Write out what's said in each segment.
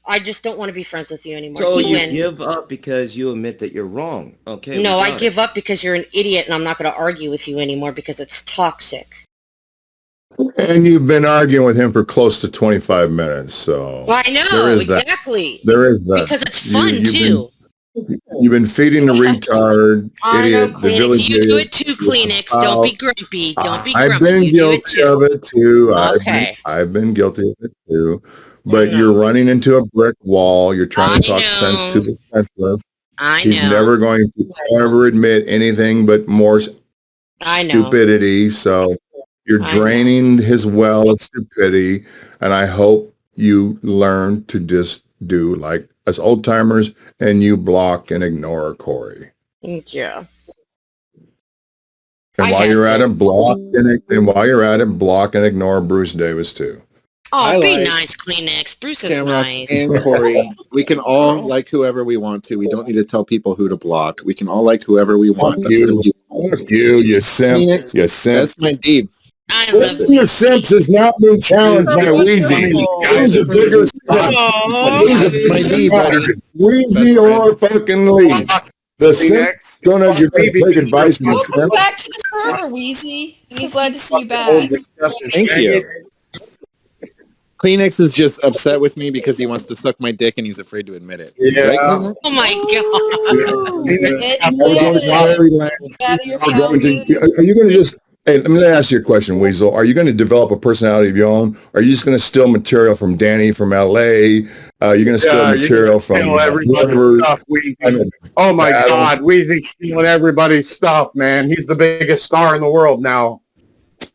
I just don't want to be friends with you anymore. So you give up because you admit that you're wrong. Okay. No, I give up because you're an idiot and I'm not going to argue with you anymore because it's toxic. And you've been arguing with him for close to 25 minutes, so... Well, I know, exactly. There is that. Because it's fun, too. You've been feeding the retard, idiot, the village idiot. You do it too, Kleenex. Don't be grumpy. Don't be grumpy. I've been guilty of it, too. Okay. I've been guilty of it, too. But you're running into a brick wall. You're trying to talk sense to the senseless. He's never going to ever admit anything but more stupidity, so... You're draining his well of stupidity, and I hope you learn to just do like us old timers, and you block and ignore Corey. Yeah. And while you're at it, block and ignore Bruce Davis too. Oh, be nice, Kleenex. Bruce is nice. And Corey, we can all like whoever we want to. We don't need to tell people who to block. We can all like whoever we want. You simp. You simp. That's my deep. I love your simps is not being challenged by Wheezy. Who's a bigger Wheezy or fucking Lee? The simp's gonna take advice from the simp. Welcome back to the server, Wheezy. So glad to see you back. Thank you. Kleenex is just upset with me because he wants to suck my dick and he's afraid to admit it. Yeah. Right, oh my God. Are you going to just... Hey, let me ask you a question, Weasel. Are you going to develop a personality of your own? Or are you just going to steal material from Danny from L.A.? You're going to steal material from... everybody's stuff, oh, my God. Weezy's stealing everybody's stuff, man. He's the biggest star in the world now.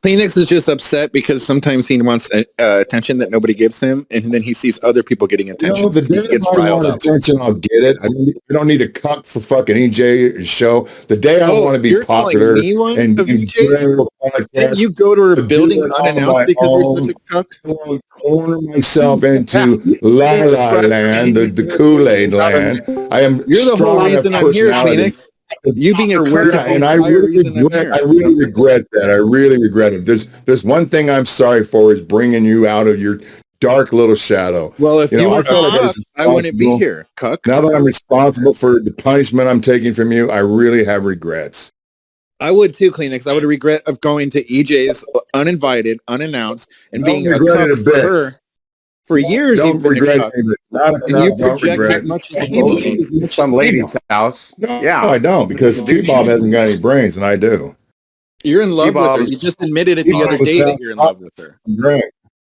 Kleenex is just upset because sometimes he wants attention that nobody gives him, and then he sees other people getting attention. The day I want attention, I'll get it. I don't need a cuck for fucking EJ show. The day I want to be popular and then you go to her building unannounced because you're such a cuck. Corner myself into La La Land, the Kool-Aid land. You're the whole reason I'm here, Kleenex. You being a and I really regret that. I really regret it. There's one thing I'm sorry for is bringing you out of your dark little shadow. Well, if you were I wouldn't be here, cuck. Now that I'm responsible for the punishment I'm taking from you, I really have regrets. I would too, Kleenex. I would regret of going to EJ's uninvited, unannounced, and being a cuck for her. For years, don't regret it. And you project as much as you some lady's house. No, I don't, because T-Bob hasn't got any brains, and I do. You're in love with her. You just admitted it the other day that you're in love with her. Great.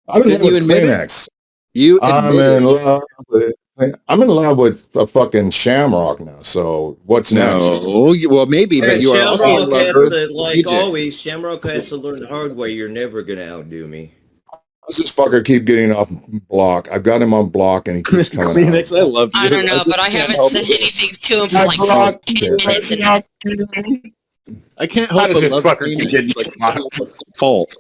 I'm in love with Kleenex. I'm in love with a fucking Shamrock now, so what's next? No, well, maybe, but you are also in love with like always, Shamrock has to learn the hard way. You're never going to outdo me. This fucker keep getting off block. I've got him on block, and he keeps coming Kleenex, I love you. I don't know, but I haven't said anything to him for like 10 minutes. I can't help but love Kleenex. Like, fault.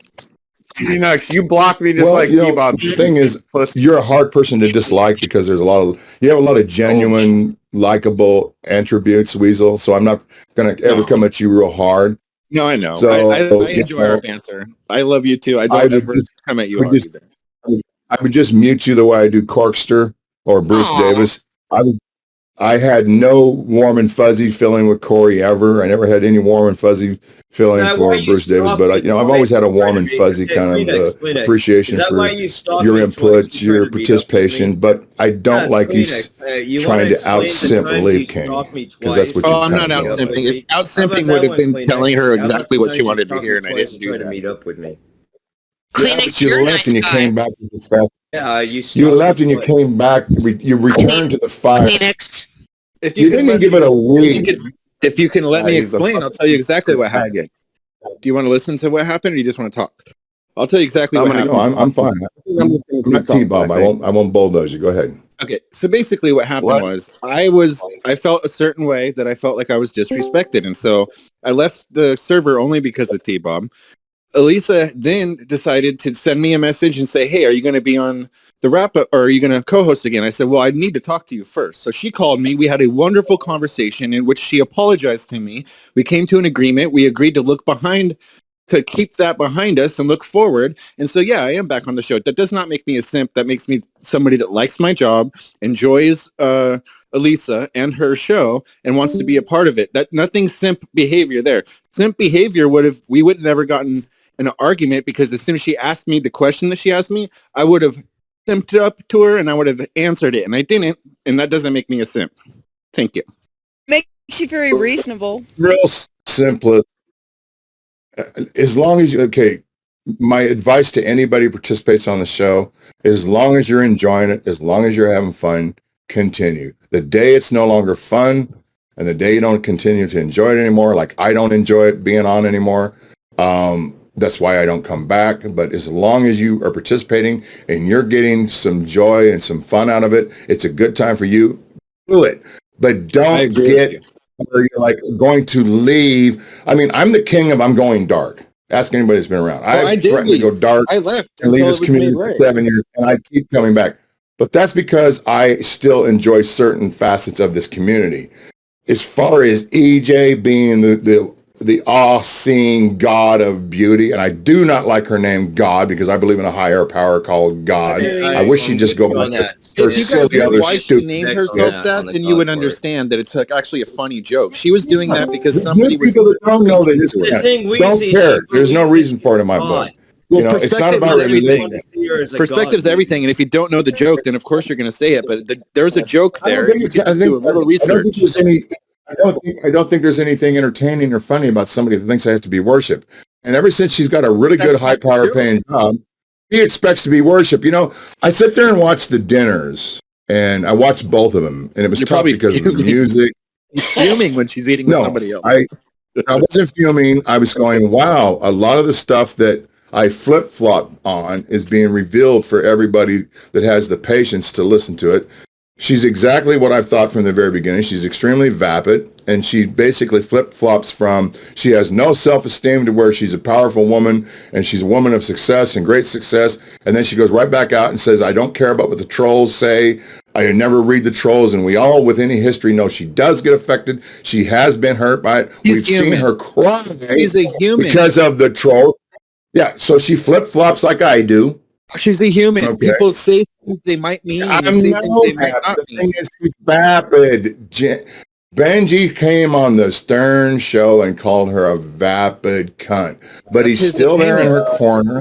Kleenex, you block me just like T-Bob. The thing is, you're a hard person to dislike because there's you have a lot of genuine, likable attributes, Weasel. So I'm not going to ever come at you real hard. No, I know. So, I enjoy our banter. I love you too. I don't ever come at you hard either. I would just mute you the way I do Corkster or Bruce Davis. I had no warm and fuzzy feeling with Corey ever. I never had any warm and fuzzy feeling for Bruce Davis, but I've always had a warm and fuzzy kind of appreciation for your input, your participation. But I don't like you trying to out-simp Leaf King, because that's what you're I'm not out-simping. Out-simping would have been telling her exactly what she wanted to hear, and I didn't do that. Meet up with me. Kleenex, you're a nice guy. You came back with the fast. Yeah, you left and you came back. You returned to the fire. Kleenex. If you didn't give it a week. If you can let me explain, I'll tell you exactly what happened. Do you want to listen to what happened, or you just want to talk? I'll tell you exactly what happened. No, I'm fine. I'm not T-Bob. I won't bulldoze you. Go ahead. Okay, so basically what happened was I felt a certain way that I felt like I was disrespected, and so I left the server only because of T-Bob. Elisa then decided to send me a message and say, hey, are you going to be on the wrap-up, or are you going to co-host again? I said, well, I need to talk to you first. So she called me. We had a wonderful conversation in which she apologized to me. We came to an agreement. We agreed to look behind to keep that behind us and look forward. And so, yeah, I am back on the show. That does not make me a simp. That makes me somebody that likes my job, enjoys Elisa and her show, and wants to be a part of it. That nothing simp behavior there. Simp behavior we would have never gotten an argument, because as soon as she asked me the question that she asked me, I would have simped up to her and I would have answered it, and I didn't. And that doesn't make me a simp. Thank you. Makes you very reasonable. Real simple. As long as my advice to anybody who participates on the show, as long as you're enjoying it, as long as you're having fun, continue. The day it's no longer fun and the day you don't continue to enjoy it anymore, like I don't enjoy it being on anymore, that's why I don't come back. But as long as you are participating and you're getting some joy and some fun out of it, it's a good time for you, do it. But don't get where you're like going to leave. I mean, I'm the king of I'm going dark. Ask anybody that's been around. I threatened to go dark. I left and leave this community for 7 years, and I keep coming back. But that's because I still enjoy certain facets of this community. As far as EJ being the all-seeing God of beauty, and I do not like her name God, because I believe in a higher power called God. I wish she'd just go back to if you guys knew why she named herself that, then you would understand that it's like actually a funny joke. She was doing that because somebody was... People that don't know that it's don't care. There's no reason for it in my book. Well, it's not about everything. Perspective's everything, and if you don't know the joke, then of course you're going to say it. But there's a joke there. You can do a little research. I don't think there's anything entertaining or funny about somebody that thinks I have to be worshipped. And ever since she's got a really good high power paying job, he expects to be worshipped. You know, I sit there and watch the dinners, and I watched both of them, and it was tough because of the music. You're fuming when she's eating with somebody else. I wasn't fuming. I was going, wow, a lot of the stuff that I flip-flop on is being revealed for everybody that has the patience to listen to it. She's exactly what I've thought from the very beginning. She's extremely vapid, and she basically flip-flops from she has no self-esteem to where she's a powerful woman, and she's a woman of success and great success, and then she goes right back out and says, I don't care about what the trolls say. I never read the trolls, and we all, with any history, know she does get affected. She has been hurt by it. We've seen her cry She's a human. because of the troll. Yeah, so she flip-flops like I do. She's a human. Okay. People say things they might mean, and they say things they might not mean. Thing is, she's vapid. Benji came on the Stern show and called her a vapid cunt. But he's still there in her corner.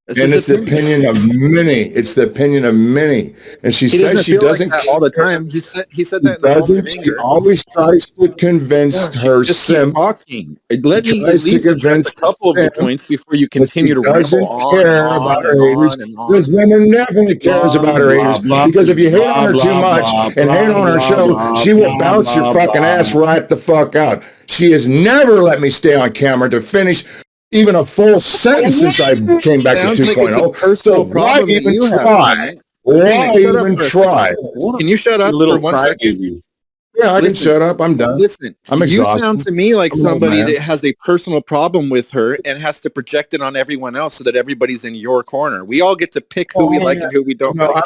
And it's the opinion of many. It's the opinion of many. And she says she doesn't like that all the time. He said that in she always tries to convince her simp. Talking. Let me at least address a couple of the points before you continue to doesn't care about her haters. Because women never cares about her haters. Because if you hate on her too much and hate on her show, she will bounce your fucking ass right the fuck out. She has never let me stay on camera to finish even a full sentence since I came back to 2.0. So why even try? Why even try? Can you shut up for 1 second? Yeah, I can shut up. I'm done. Listen, I'm exhausted. You sound to me like somebody that has a personal problem with her and has to project it on everyone else so that everybody's in your corner. We all get to pick who we like and who we don't like.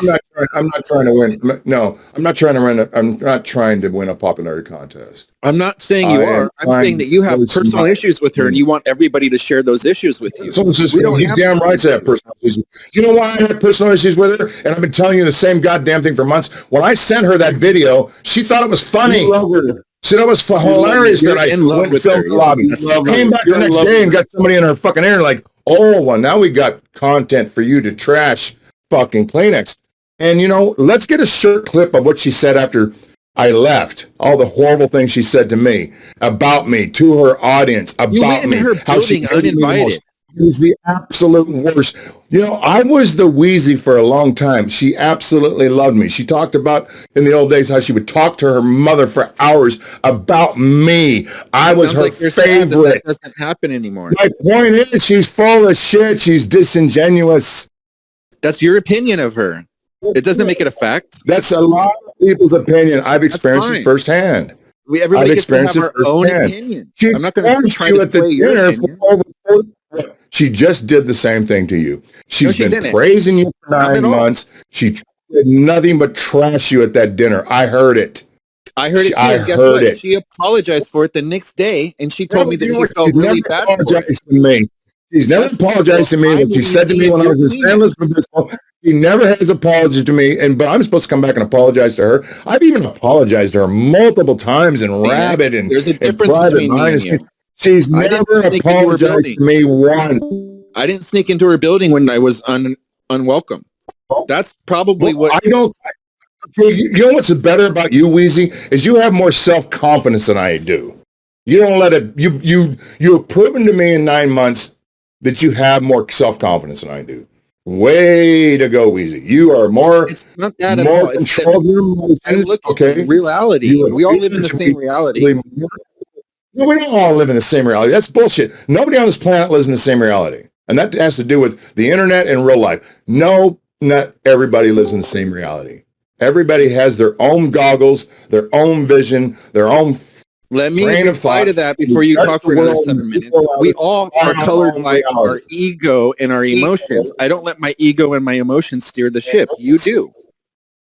I'm not trying to win. No, I'm not trying to win. I'm not trying to win a popularity contest. I'm not saying you are. I'm saying that you have personal issues with her and you want everybody to share those issues with you. You damn right I have personal issues. You know why I had personal issues with her? And I've been telling you the same goddamn thing for months. When I sent her that video, she thought it was funny. So that was hilarious that I went and filmed the lobby. Came back the next day and got somebody in her fucking ear like, oh, well, now we got content for you to trash fucking Kleenex. And, you know, let's get a short clip of what she said after I left. All the horrible things she said to me, about me, to her audience, about me. You went in her building uninvited. It was the absolute worst. You know, I was the Wheezy for a long time. She absolutely loved me. She talked about in the old days how she would talk to her mother for hours about me. I was her favorite. That doesn't happen anymore. My point is, she's full of shit. She's disingenuous. That's your opinion of her. It doesn't make it a fact. That's a lot of people's opinion. I've experienced it firsthand. Everybody gets to have our own opinion. I'm not going to try to sway your opinion. She just did the same thing to you. She's been praising you for 9 months. She did nothing but trash you at that dinner. I heard it. I heard it too. I heard it. She apologized for it the next day, and she told me that she felt really bad for it. Me. She's never apologized to me. What she said to me when I was in San Luis Obispo, she never has apologized to me. But I'm supposed to come back and apologize to her. I've even apologized to her multiple times in Rabbit and there's a difference between me and you. She's never apologized to me once. I didn't sneak into her building when I was unwelcome. That's probably what I don't. You know what's better about you, Wheezy, is you have more self-confidence than I do. You don't let it. You have proven to me in 9 months that you have more self-confidence than I do. Way to go, Wheezy. You are more. It's not that at all. Control of your emotions. I look at reality. We all live in the same reality. No, we don't all live in the same reality. That's bullshit. Nobody on this planet lives in the same reality. And that has to do with the internet and real life. No, not everybody lives in the same reality. Everybody has their own goggles, their own vision, their own Let me reply to that before you talk for another 7 minutes. We all are colored by our ego and our emotions. I don't let my ego and my emotions steer the ship. You do.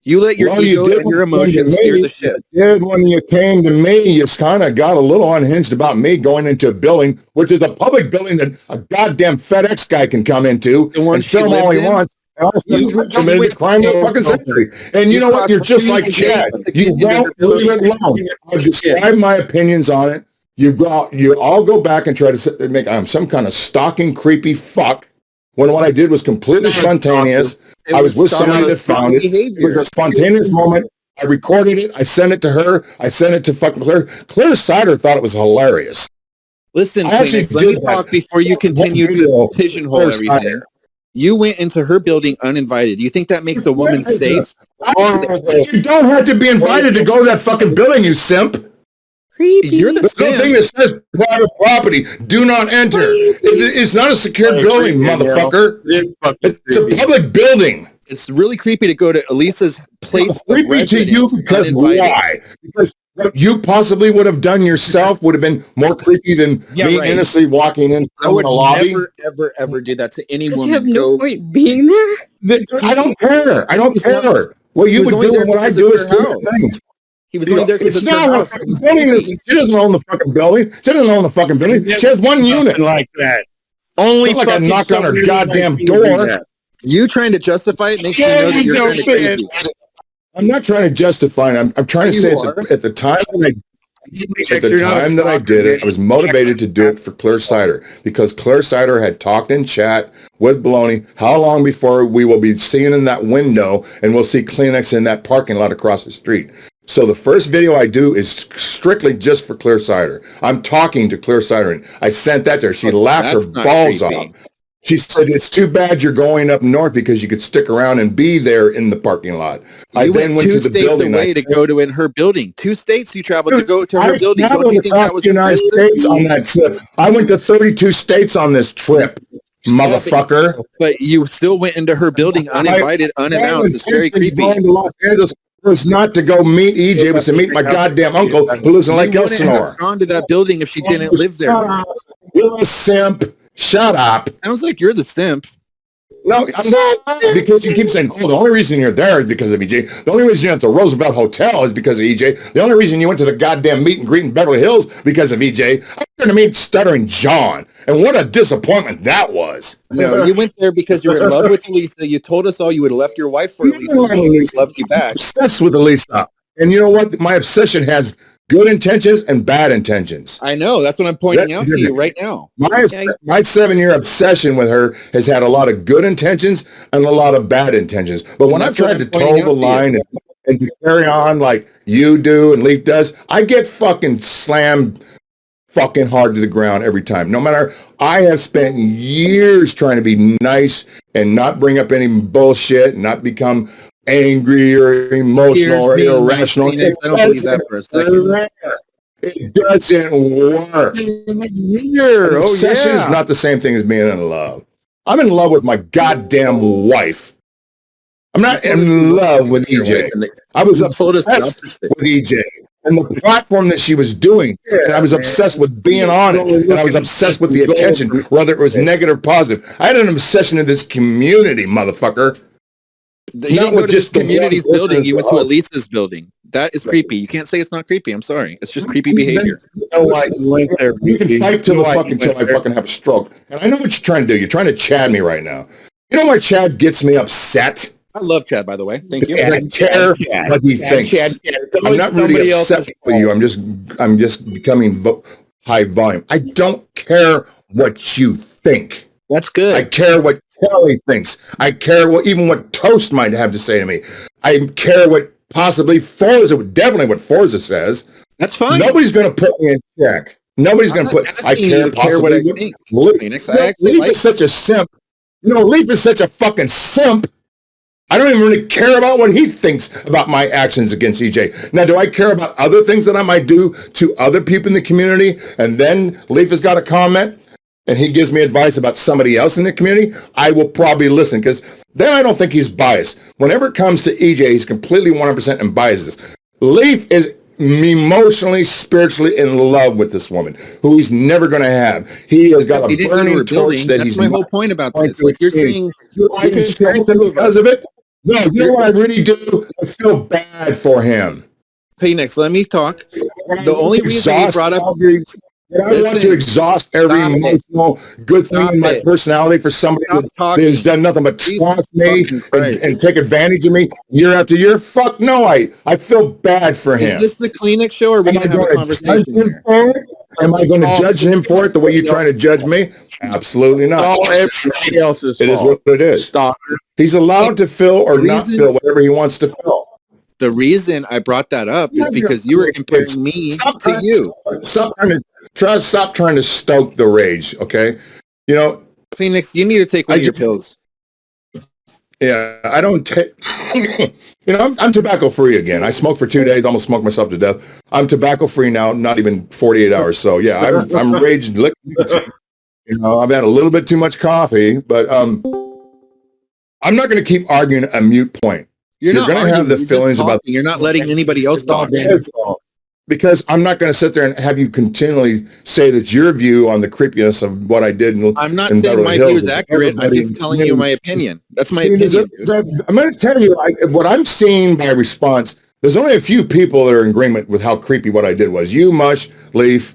You let your ego and your emotions steer the ship. When you came to me, you kind of got a little unhinged about me going into a building, which is a public building that a goddamn FedEx guy can come into and film all he wants. You committed the crime of the fucking century. And you know what? You're just like Chad. You don't leave it alone. I describe my opinions on it. You all go back and try to make I'm some kind of stalking, creepy fuck. When what I did was completely spontaneous. I was with somebody that found it. It was a spontaneous moment. I recorded it. I sent it to her. I sent it to fucking Claire. Claire Sider thought it was hilarious. Listen, Kleenex, let me talk before you continue to pigeonhole everything. You went into her building uninvited. Do you think that makes a woman safe? You don't have to be invited to go to that fucking building, you simp. Creepy. You're the There's no thing that says private property. Do not enter. It's not a secure building, motherfucker. It's a public building. It's really creepy to go to Elisa's place of residence. To you because why? Because what you possibly would have done yourself would have been more creepy than me innocently walking in I would the lobby. never, ever do that to any woman. You have no point being there? I don't care. I don't care. What you would do and what I do is two different things. He was only there because it's not a fucking building. She doesn't own the fucking building. She doesn't own the fucking building. She has one unit. Like that. Only like I knocked on her goddamn door. You trying to justify it makes you know that you're kind of crazy. I'm not trying to justify it. I'm trying to say at the time that I did it, I was motivated to do it for Claire Sider because Claire Sider had talked in chat with Baloney how long before we will be seeing in that window and we'll see Kleenex in that parking lot across the street. So the first video I do is strictly just for Claire Sider. I'm talking to Claire Sider and I sent that to her. She laughed her balls off. She said, it's too bad you're going up north because you could stick around and be there in the parking lot. I then went to the building. Away to go to in her building. 2 states you traveled to go to her building. Don't you think that was United States on that trip? I went to 32 states on this trip, motherfucker. But you still went into her building uninvited, unannounced. It's very creepy. Going to Los Angeles was not to go meet EJ, it was to meet my goddamn uncle who lives in Lake Elsinore. Gone to that building if she didn't live there. You're a simp. Shut up. Sounds like you're the simp. No, I'm not. Because you keep saying, oh, the only reason you're there is because of EJ. The only reason you're at the Roosevelt Hotel is because of EJ. The only reason you went to the goddamn meet and greet in Beverly Hills because of EJ. I'm going to meet Stuttering John. And what a disappointment that was. No, you went there because you're in love with Elisa. You told us all you would have left your wife for Elisa. She loved you back. I'm obsessed with Elisa. And you know what? My obsession has good intentions and bad intentions. I know. That's what I'm pointing out to you right now. My 7-year obsession with her has had a lot of good intentions and a lot of bad intentions. But when I've tried to toe the line and to carry on like you do and Leaf does, I get fucking slammed fucking hard to the ground every time. No matter, I have spent years trying to be nice and not bring up any bullshit, not become angry or emotional or irrational. I don't believe that for a second. It doesn't work. Obsession is not the same thing as being in love. I'm in love with my goddamn wife. I'm not in love with EJ. I was obsessed with EJ and the platform that she was doing. And I was obsessed with being on it. And I was obsessed with the attention, whether it was negative or positive. I had an obsession in this community, motherfucker. You didn't go to just community's building. You went to Elisa's building. That is creepy. You can't say it's not creepy. I'm sorry. It's just creepy behavior. You can fight till I fucking have a stroke. And I know what you're trying to do. You're trying to Chad me right now. You know why Chad gets me upset? I love Chad, by the way. Thank you. I care what he thinks. I'm not really upset with you. I'm just becoming high volume. I don't care what you think. That's good. I care what Kelly thinks. I care even what Toast might have to say to me. I care what possibly definitely what Forza says. That's fine. Nobody's going to put me in check. Nobody's going to put. I care what I think. Leaf is such a simp. Leaf is such a fucking simp. I don't even really care about what he thinks about my actions against EJ. Now, do I care about other things that I might do to other people in the community? And then Leaf has got a comment and he gives me advice about somebody else in the community. I will probably listen because then I don't think he's biased. Whenever it comes to EJ, he's completely 100% unbiased. Leaf is emotionally, spiritually in love with this woman who he's never going to have. He has got a burning torch that That's my whole point about this. Like you're saying, because of it. No, you know what I really do? I feel bad for him. Hey, next, let me talk. The only reason you brought up... I want to exhaust every emotional good thing in my personality for somebody that has done nothing but trust me and take advantage of me year after year. Fuck no, I feel bad for him. Is this the Kleenex show or are we going to have a conversation here? Am I going to judge him for it the way you're trying to judge me? Absolutely not. Everybody else's It is what it is. He's allowed to fill or not fill whatever he wants to fill. The reason I brought that up is because you were comparing me to you. Stop trying to stoke the rage, okay? Kleenex, you need to take one of your pills. Yeah, I don't take... I'm tobacco free again. I smoked for 2 days, almost smoked myself to death. I'm tobacco free now, not even 48 hours. So yeah, I'm raged. I've had a little bit too much coffee, but I'm not going to keep arguing a mute point. You're going to have the feelings about... You're not letting anybody else talk. Because I'm not going to sit there and have you continually say that your view on the creepiness of what I did. I'm not saying my view is accurate. I'm just telling you my opinion. That's my opinion. I'm going to tell you what I'm seeing by response. There's only a few people that are in agreement with how creepy what I did was. You, Mush, Leaf,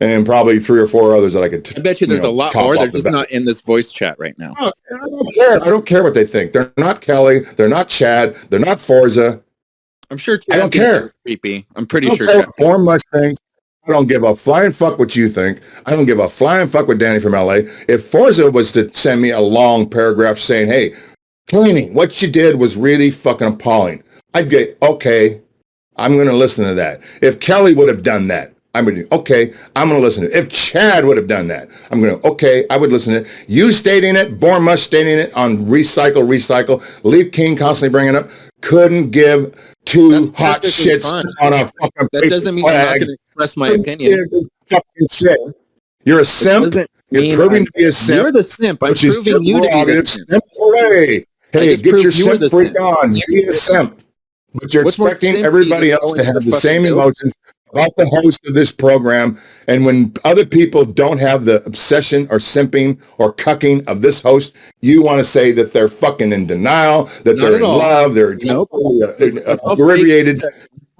and probably 3 or 4 others that I could. I bet you there's a lot more. They're just not in this voice chat right now. I don't care. I don't care what they think. They're not Kelly. They're not Chad. They're not Forza. I'm sure Chad I don't care. Creepy. I'm pretty sure. Chad much things. I don't give a flying fuck what you think. I don't give a flying fuck with Danny from LA. If Forza was to send me a long paragraph saying, "Hey, cleaning, what you did was really fucking appalling," I'd get, okay, I'm going to listen to that. If Kelly would have done that, I'm going to, okay, I'm going to listen to it. If Chad would have done that, I'm going to, okay, I would listen to it. You stating it, Born Mush stating it on recycle, Leaf King constantly bringing it up, couldn't give two hot shits fun. On a fucking That doesn't mean I'm not going to express my opinion. Fucking shit. You're a simp. You're proving to be a simp. You're the simp. I'm proving you to be the simp. Hey, get your simp freak on. Be a simp. But you're expecting everybody else to have the same emotions about the host of this program. And when other people don't have the obsession or simping or cucking of this host, you want to say that they're fucking in denial, that they're in love, they're abbreviated.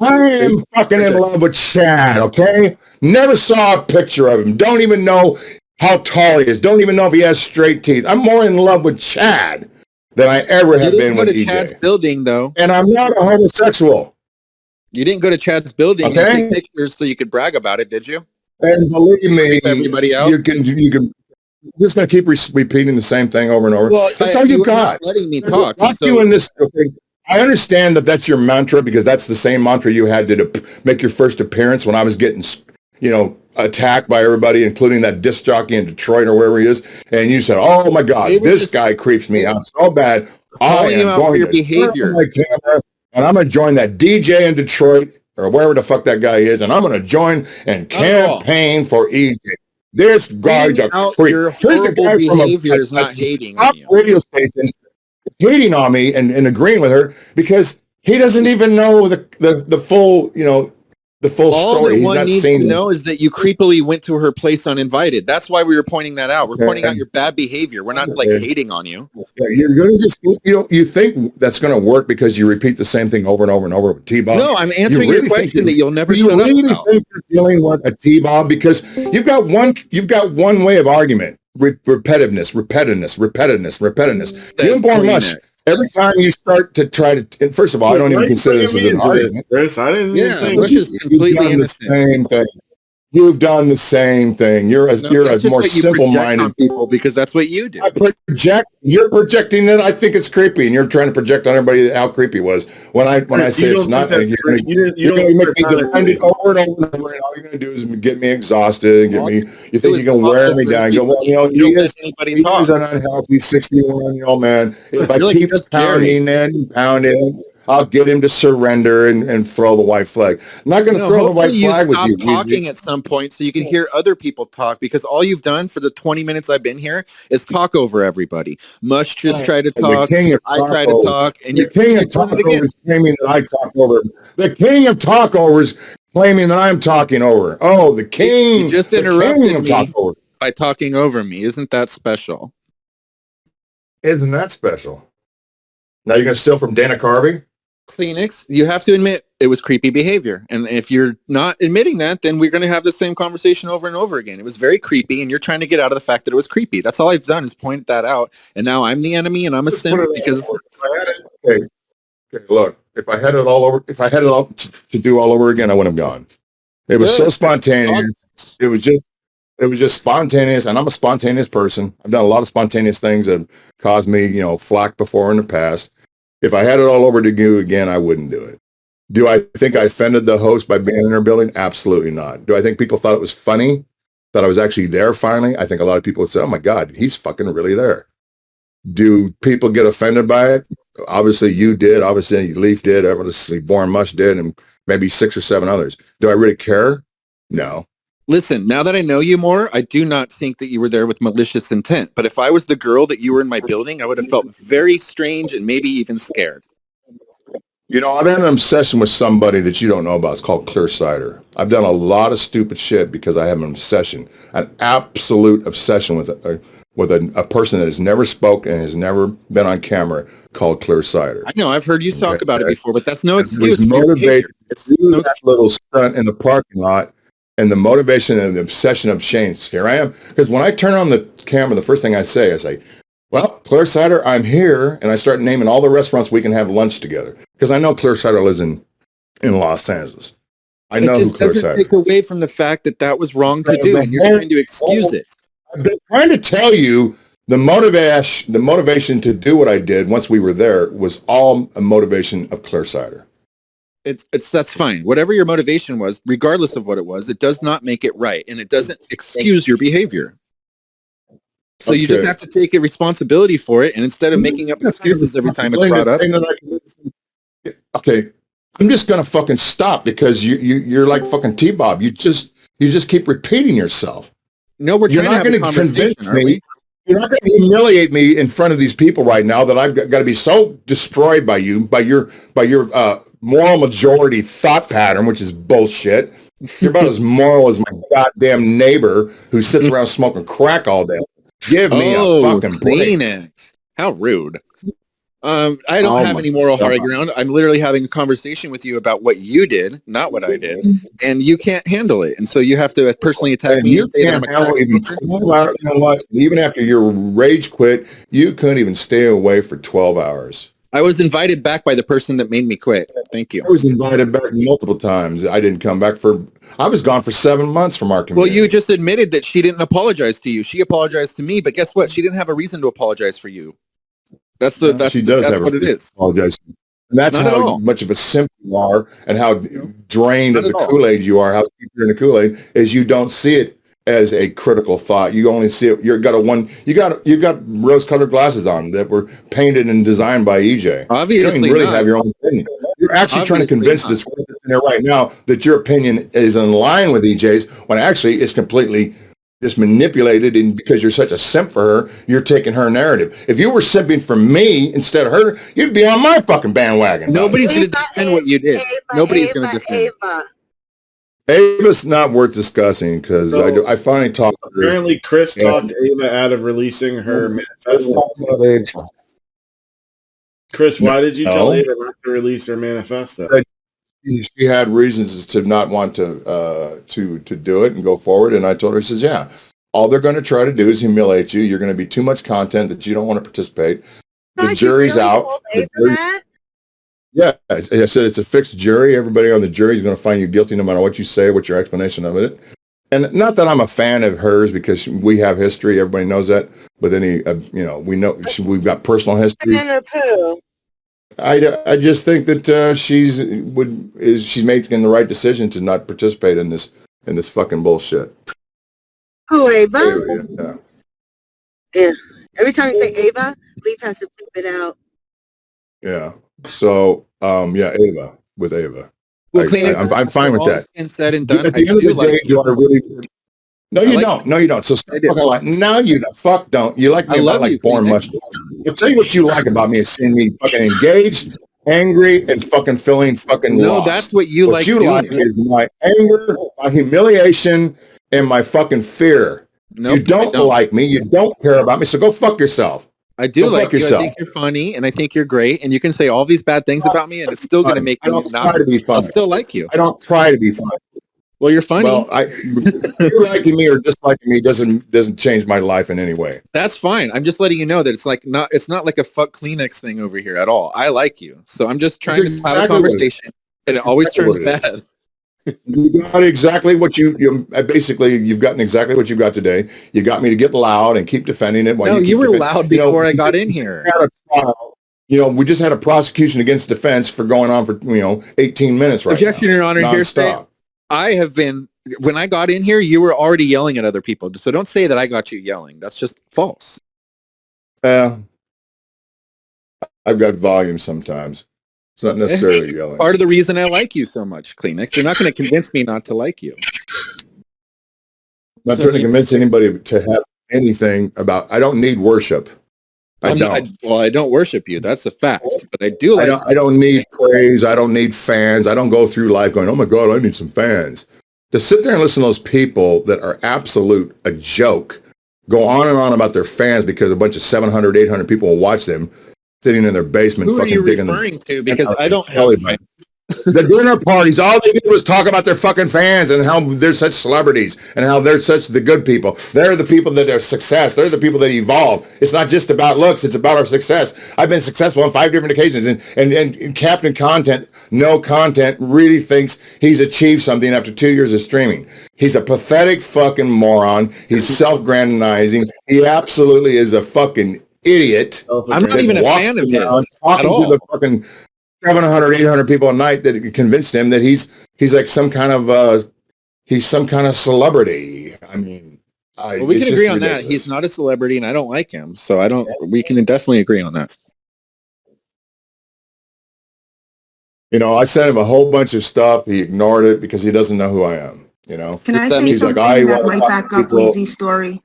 I am fucking in love with Chad, okay? Never saw a picture of him. Don't even know how tall he is. Don't even know if he has straight teeth. I'm more in love with Chad than I ever have been with EJ. You didn't go to Chad's building, though. And I'm not a homosexual. You didn't go to Chad's building and take pictures so you could brag about it, did you? And believe me, everybody out. You can. You're just going to keep repeating the same thing over and over. Well, that's all you got. Letting me talk. Not doing this. Okay. I understand that that's your mantra because that's the same mantra you had to make your first appearance when I was getting, attacked by everybody, including that disc jockey in Detroit or wherever he is. And you said, "Oh my God, this guy creeps me out so bad. I am going to behavior my camera, and I'm going to join that DJ in Detroit or wherever the fuck that guy is, and I'm going to join and campaign for EJ." This guy's a creep. Your horrible behavior is not hating on you. Radio station hating on me and agreeing with her because he doesn't even know the full, the full All story. that He's one not needs saying to know is that you creepily went to her place uninvited. That's why we were pointing that out. We're pointing out your bad behavior. We're not like hating on you. Yeah, you're going to just, you think that's going to work because you repeat the same thing over and over and over with T-Bob? No, I'm answering your question that you'll never you shut really up about. think you're dealing with a T-Bob? Because you've got one way of argument. Repetitiveness. You and Born Mush, every time you start to try to, and first of all, I don't even consider this as an argument. Chris, I didn't even say Bush is completely innocent. Same thing. You've done the same thing. You're a more simple-minded people because that's what you do. You're projecting that I think it's creepy, and you're trying to project on everybody how creepy it was. When I say it's not, you're going to make me defend it over and over and over. And all you're going to do is get me exhausted. You think you can wear me down? Go, well, he is an unhealthy 61-year-old man. If I keep pounding and pounding, I'll get him to surrender and throw the white flag. I'm not going to throw the white flag with you. Stop talking at some point so you can hear other people talk, because all you've done for the 20 minutes I've been here is talk over everybody. Mush just tried to talk. I tried to talk, and the king of talkovers claiming that I talk over. The king of talkovers claiming that I'm talking over. Oh, the king! You just interrupted me by talking over me. Isn't that special? Isn't that special? Now you're going to steal from Dana Carvey? Kleenex, you have to admit it was creepy behavior. And if you're not admitting that, then we're going to have the same conversation over and over again. It was very creepy, and you're trying to get out of the fact that it was creepy. That's all I've done is point that out. And now I'm the enemy, and I'm a simp because... Okay, look, if I had it all to do all over again, I wouldn't have gone. It was so spontaneous. It was just spontaneous, and I'm a spontaneous person. I've done a lot of spontaneous things that caused me, flack before in the past. If I had it all over to do again, I wouldn't do it. Do I think I offended the host by being in her building? Absolutely not. Do I think people thought it was funny that I was actually there finally? I think a lot of people would say, oh my God, he's fucking really there. Do people get offended by it? Obviously you did. Obviously Leaf did. Obviously Born Mush did. And maybe 6 or 7 others. Do I really care? No. Listen, now that I know you more, I do not think that you were there with malicious intent. But if I was the girl that you were in my building, I would have felt very strange and maybe even scared. I've had an obsession with somebody that you don't know about. It's called Clear Cider. I've done a lot of stupid shit because I have an obsession, an absolute obsession with a person that has never spoken and has never been on camera called Clear Cider. I know. I've heard you talk about it before, but that's no excuse. Motivated to do that little stunt in the parking lot. And the motivation and the obsession of change. Here I am. Because when I turn on the camera, the first thing I say, well, Clear Cider, I'm here. And I start naming all the restaurants we can have lunch together. Because I know Clear Cider lives in Los Angeles. I know who Clear Cider is. It doesn't take away from the fact that that was wrong to do, and you're trying to excuse it. I've been trying to tell you the motivation to do what I did once we were there was all a motivation of Clear Cider. That's fine. Whatever your motivation was, regardless of what it was, it does not make it right, and it doesn't excuse your behavior. So you just have to take a responsibility for it, and instead of making up excuses every time it's brought up. Okay, I'm just gonna fucking stop because you're like fucking T-Bob. You just keep repeating yourself. No, we're trying to have a conversation, aren't we? You're not going to humiliate me in front of these people right now that I've got to be so destroyed by you, by your moral majority thought pattern, which is bullshit. You're about as moral as my goddamn neighbor who sits around smoking crack all day. Give me a fucking break. How rude. I don't have any moral high ground. I'm literally having a conversation with you about what you did, not what I did, and you can't handle it. And so you have to personally attack me. You can't handle even 12 hours. You know what? Even after your rage quit, you couldn't even stay away for 12 hours. I was invited back by the person that made me quit. Thank you. I was invited back multiple times. I didn't come back I was gone for 7 months from our community. Well, you just admitted that she didn't apologize to you. She apologized to me, but guess what? She didn't have a reason to apologize for you. That's what it is. Apologize. And that's how much of a simp you are and how drained of the Kool-Aid you are, how deep you're in the Kool-Aid, is you don't see it as a critical thought. You only see it, you got rose-colored glasses on that were painted and designed by EJ. Obviously, you don't really have your own opinion. You're actually trying to convince this person in there right now that your opinion is in line with EJ's, when actually it's completely just manipulated, and because you're such a simp for her, you're taking her narrative. If you were simping for me instead of her, you'd be on my fucking bandwagon. Nobody's going to defend what you did. Nobody's going to defend. Ava's not worth discussing because So, I finally talked to her. Apparently, Chris talked Ava out of releasing her manifesto. Chris, why did you tell Ava not to release her manifesto? She had reasons to not want to do it and go forward, and I told her, he says, yeah, all they're going to try to do is humiliate you. You're going to be too much content that you don't want to participate. The jury's out. Yeah, I said it's a fixed jury. Everybody on the jury is going to find you guilty no matter what you say, what your explanation of it. And not that I'm a fan of hers because we have history. Everybody knows that. But then we've got personal history. Fan of who? I just think that she's making the right decision to not participate in this fucking bullshit. Who, Ava? Yeah. Yeah. Every time you say Ava, Leaf has to bleep it out. Yeah. So, Ava with Ava. Well, I'm fine with that. And said and done. At the end of the day, do I really? No, you don't. No, you don't. So stop fucking like. No, you don't. Fuck, don't. You like me about like born mustache. I'll tell you what you like about me is seeing me fucking engaged, angry, and fucking feeling fucking lost. No, that's what you like. What you like is my anger, my humiliation, and my fucking fear. Nope, you don't like me. You don't care about me. So go fuck yourself. I do like you. I think you're funny, and I think you're great, and you can say all these bad things about me, and it's still going to make me not. I'll still like you. I don't try to be funny. Well, you're funny. Well, you liking me or disliking me doesn't change my life in any way. That's fine. I'm just letting you know that it's not like a fuck Kleenex thing over here at all. I like you, so I'm just trying to have a conversation, and it always turns bad. You got exactly what you've gotten exactly what you got today. You got me to get loud and keep defending it. No, you were loud before I got in here. We just had a prosecution against defense for going on for 18 minutes right Objection, now. Your Honor. Hearsay. I have been, when I got in here, you were already yelling at other people. So don't say that I got you yelling. That's just false. I've got volume sometimes. It's not necessarily yelling. Part of the reason I like you so much, Kleenex. You're not going to convince me not to like you. I'm not trying to convince anybody to have anything about. I don't need worship. I don't worship you. That's a fact. But I do. I don't need praise. I don't need fans. I don't go through life going, oh my God, I need some fans. To sit there and listen to those people that are absolute a joke, go on and on about their fans because a bunch of 700, 800 people will watch them. Sitting in their basement, who fucking are you digging referring to? Because I don't have the dinner parties. All they did was talk about their fucking fans and how they're such celebrities and how they're such the good people. They're the people that are success. They're the people that evolve. It's not just about looks. It's about our success. I've been successful on 5 different occasions, and Captain Content, no content, really thinks he's achieved something after 2 years of streaming. He's a pathetic fucking moron. He's self-grandizing. He absolutely is a fucking idiot. I'm not even a fan of his at all. To the fucking 700, 800 people a night that convinced him that he's like some kind of celebrity. I mean, we can agree on that. He's not a celebrity, and I don't like him, so we can definitely agree on that. I sent him a whole bunch of stuff. He ignored it because he doesn't know who I am. Can I say something that might back up Weezy's story?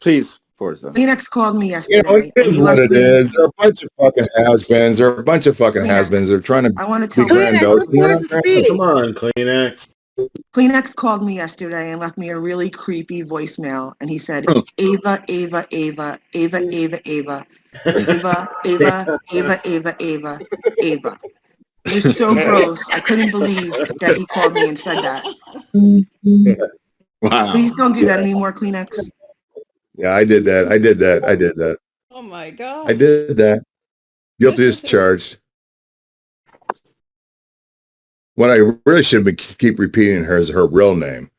Please. Forza. Phoenix called me yesterday. It is what it is. They're a bunch of fucking has-beens. They're trying to. I want to tell you. Come on, Kleenex. Kleenex called me yesterday and left me a really creepy voicemail, and he said, Ava, Ava, Ava, Ava, Ava, Ava, Ava, Ava, Ava, Ava, Ava, Ava. It was so gross. I couldn't believe that he called me and said that. Wow. Please don't do that anymore, Kleenex. Yeah, I did that. Oh my God. I did that. Guilty as charged. What I really should be keep repeating her is her real name.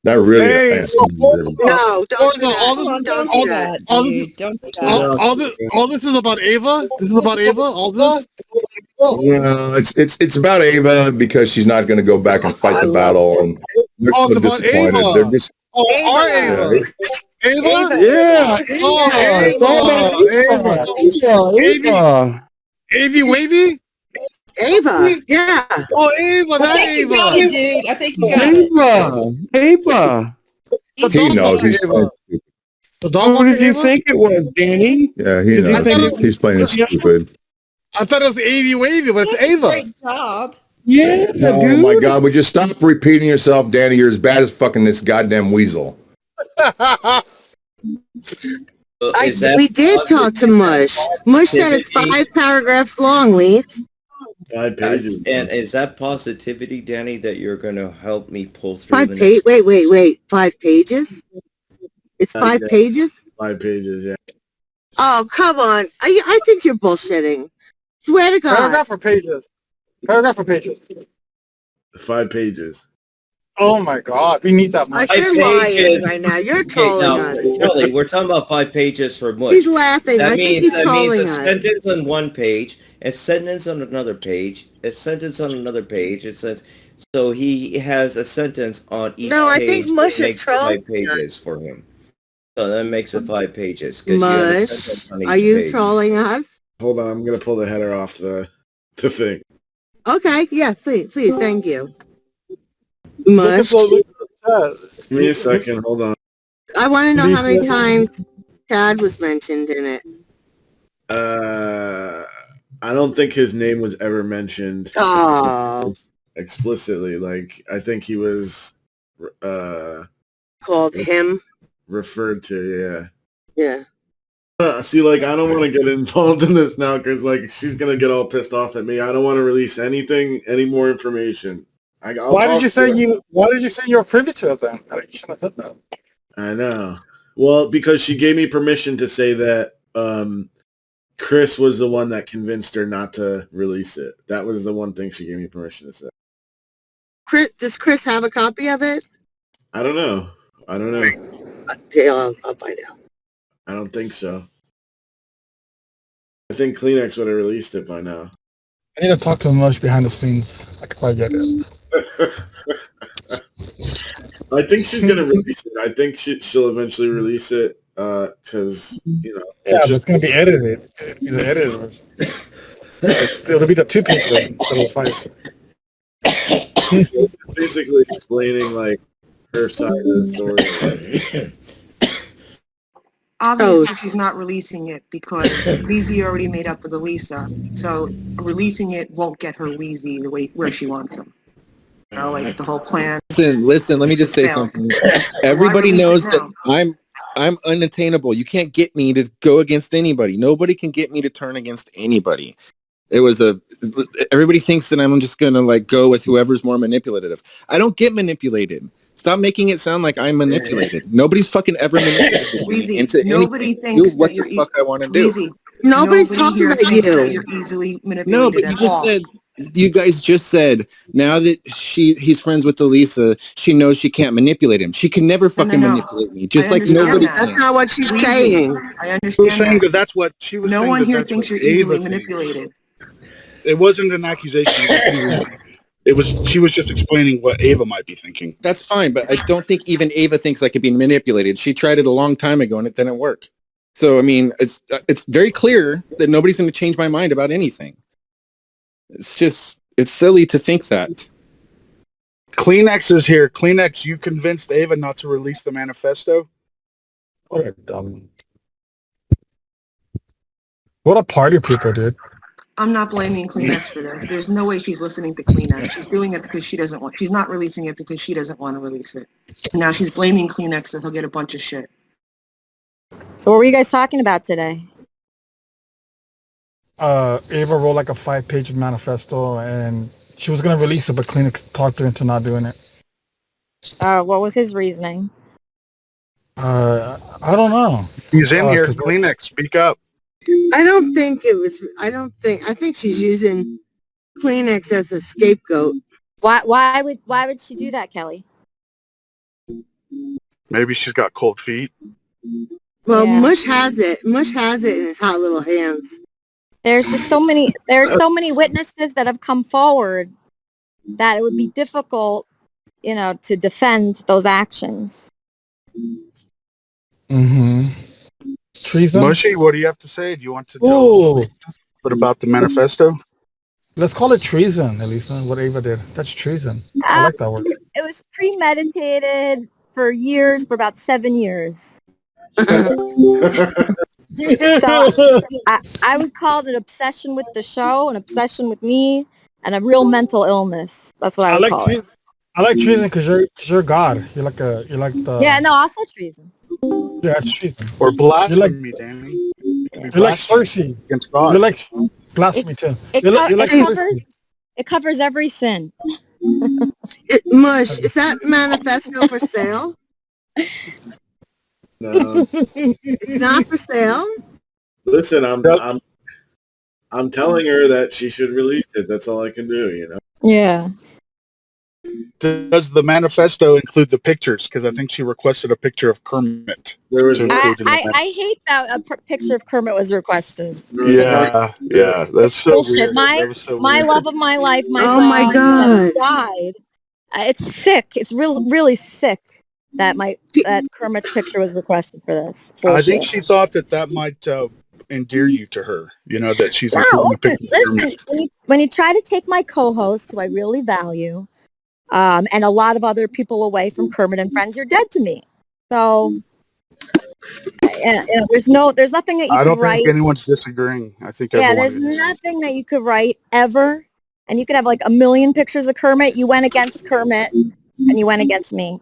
Not really. No, don't do that. All this is about Ava? This is about Ava? All this? No, it's about Ava because she's not going to go back and fight the battle, and they're so disappointed. Ava. They're just Ava. Ava? Yeah. Ava. Avy Wavy? Ava. Yeah. Oh, Ava. That Ava. Dude. I think you got it. Ava. He knows. He's playing stupid. What did you think it was, Danny? Yeah, he knows. He's playing stupid. I thought it was Avy Wavy, but it's Ava. Great job. Yeah, Oh dude. my God! Would you stop repeating yourself, Danny? You're as bad as fucking this goddamn weasel. We did talk to Mush. Mush said it's 5 paragraphs long, Lee. 5 pages. And is that positivity, Danny, that you're going to help me pull through 5 the pages? Wait. 5 pages? It's 5 pages? 5 pages, yeah. Oh, come on. I think you're bullshitting. Swear to God. Paragraph or pages? Paragraph or pages? 5 pages. Oh my God, we need that much. You're lying right now. You're trolling us. Kelly, we're talking about 5 pages for Mush. He's laughing. I think he's trolling us. A sentence on one page, a sentence on another page, a sentence on another page. So he has a sentence on each page. No, I think Mush is trolling. 5 pages for him. So that makes it 5 pages. Mush, are you trolling us? Hold on, I'm going to pull the header off the thing. Okay, yeah, please, thank you. Mush. Give me a second, hold on. I want to know how many times Chad was mentioned in it. I don't think his name was ever mentioned explicitly. Like, I think he was called him. Referred to, yeah. See, like, I don't want to get involved in this now because, like, she's going to get all pissed off at me. I don't want to release any more information. Why did you say you were privy to it then? You shouldn't have said that. I know. Well, because she gave me permission to say that Chris was the one that convinced her not to release it. That was the one thing she gave me permission to say. Does Chris have a copy of it? I don't know. Okay, I'll find out. I don't think so. I think Kleenex would have released it by now. I need to talk to Mush behind the scenes. I could probably get it. I think she's going to release it. I think she'll eventually release it because, you know. Yeah, but it's going to be edited. It'll be the edited version. It'll be the 2-page version instead of 5. Basically explaining, like, her side of the story. Obviously, she's not releasing it because Weezy already made up with Elisa. So releasing it won't get her Weezy the way where she wants him. You know, like the whole plan. Listen. Let me just say something. Everybody knows that I'm unattainable. You can't get me to go against anybody. Nobody can get me to turn against anybody. Everybody thinks that I'm just gonna like go with whoever's more manipulative. I don't get manipulated. Stop making it sound like I'm manipulated. Nobody's fucking ever manipulated me into nobody anything. Thinks Do what that the fuck I want to do. Weezy, Nobody's talking about you. You're easily manipulated. No, but you guys just said now that he's friends with Elisa, she knows she can't manipulate him. She can never fucking manipulate me. Just like nobody can. That's not what she's saying. I understand. Saying that that's what she was. No saying one that here that's thinks what you're easily Ava manipulated. It wasn't an accusation. She was just explaining what Ava might be thinking. That's fine, but I don't think even Ava thinks I could be manipulated. She tried it a long time ago and it didn't work. So I mean, it's very clear that nobody's going to change my mind about anything. It's silly to think that. Kleenex is here. Kleenex, you convinced Ava not to release the manifesto? What a dummy. What a party people, dude. I'm not blaming Kleenex for this. There's no way she's listening to Kleenex. She's doing it because she doesn't want. She's not releasing it because she doesn't want to release it. Now she's blaming Kleenex that he'll get a bunch of shit. So what were you guys talking about today? Ava wrote like a 5-page manifesto and she was going to release it, but Kleenex talked her into not doing it. What was his reasoning? I don't know. He's in here. Kleenex, speak up. I think she's using Kleenex as a scapegoat. Why would she do that, Kelly? Maybe she's got cold feet. Well, yeah. Mush has it in his hot little hands. There's so many witnesses that have come forward that it would be difficult, to defend those actions. Mm-hmm. Treason? Mushy, what do you have to say? Do you want to tell what about the manifesto? Let's call it treason, Elisa, what Ava did. That's treason. I like that word. It was premeditated for about 7 years. So I would call it an obsession with the show, an obsession with me, and a real mental illness. That's what I would call it. I like treason because you're God. You're like the. Yeah, no, also treason. Yeah, it's treason. Or blasphemy, Danny. You're like Cersei. Against God. You're like blasphemy too. It covers every sin. Mush, is that manifesto for sale? No. It's not for sale? Listen, I'm telling her that she should release it. That's all I can do, you know? Yeah. Does the manifesto include the pictures? Because I think she requested a picture of Kermit. I hate that a picture of Kermit was requested. Yeah, that's so bullshit. weird. My love of my life, my my God, died. It's sick. It's really sick that Kermit's picture was requested for this. Bullshit. I think she thought that might endear you to her. You know, that she's including a picture of Kermit. When you try to take my co-host, who I really value, and a lot of other people away from Kermit and Friends, you're dead to me. So, there's nothing that you I could don't write. think anyone's disagreeing. I think there's nothing that you could write ever, and you could have like a million pictures of Kermit. You went against Kermit, and you went against me.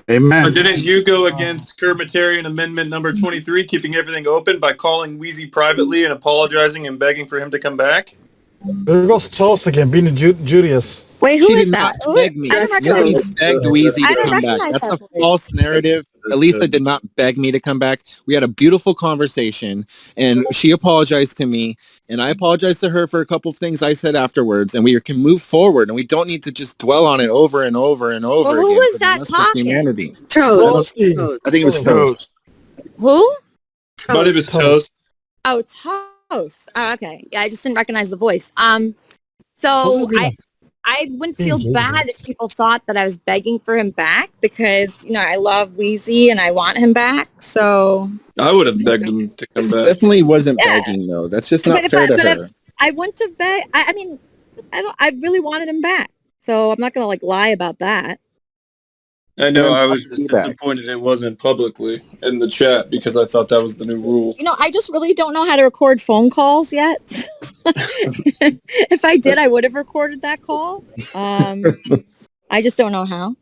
Amen. Or didn't you go against Kermitarian Amendment number 23, keeping everything open by calling Wheezy privately and apologizing and begging for him to come back? There goes Toast again, being a Judas. Wait, who She is did that? not beg me. Nobody begged Wheezy to come back. That's a false narrative. Elisa did not beg me to come back. We had a beautiful conversation, and she apologized to me, and I apologized to her for a couple of things I said afterwards, and we can move forward, and we don't need to just dwell on it over and over and over Well, again. who was that talking? Humanity. Toast. I think it was Toast. Who? But it was Toast. Oh, Toast. Oh, okay. Yeah, I just didn't recognize the voice. So I wouldn't feel bad if people thought that I was begging for him back because, I love Wheezy and I want him back. So I would have begged him to come back. Definitely wasn't begging though. That's just not fair to her. I wouldn't have begged. I really wanted him back. So I'm not going to lie about that. I know, I was just disappointed it wasn't publicly in the chat because I thought that was the new rule. I just really don't know how to record phone calls yet. If I did, I would have recorded that call. I just don't know how.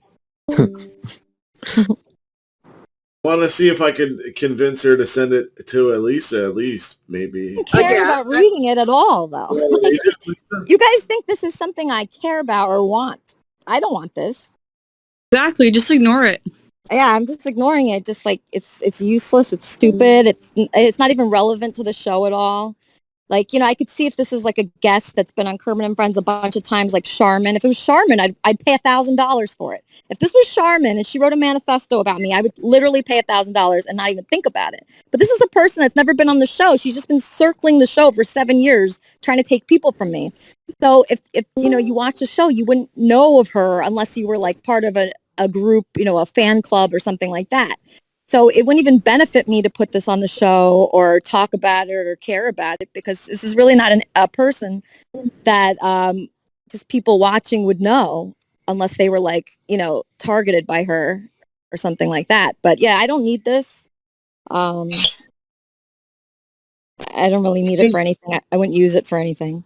Want to see if I could convince her to send it to Elisa, at least, maybe. I don't care about reading it at all, though. You guys think this is something I care about or want. I don't want this. Exactly. Just ignore it. Yeah, I'm just ignoring it. Just like it's useless. It's stupid. It's not even relevant to the show at all. Like, I could see if this is like a guest that's been on Kermit and Friends a bunch of times, like Charmin. If it was Charmin, I'd pay $1,000 for it. If this was Charmin and she wrote a manifesto about me, I would literally pay $1,000 and not even think about it. But this is a person that's never been on the show. She's just been circling the show for 7 years, trying to take people from me. So if you watch the show, you wouldn't know of her unless you were like part of a group, a fan club or something like that. So it wouldn't even benefit me to put this on the show or talk about it or care about it because this is really not a person that just people watching would know unless they were like, targeted by her or something like that. But yeah, I don't need this. I don't really need it for anything. I wouldn't use it for anything.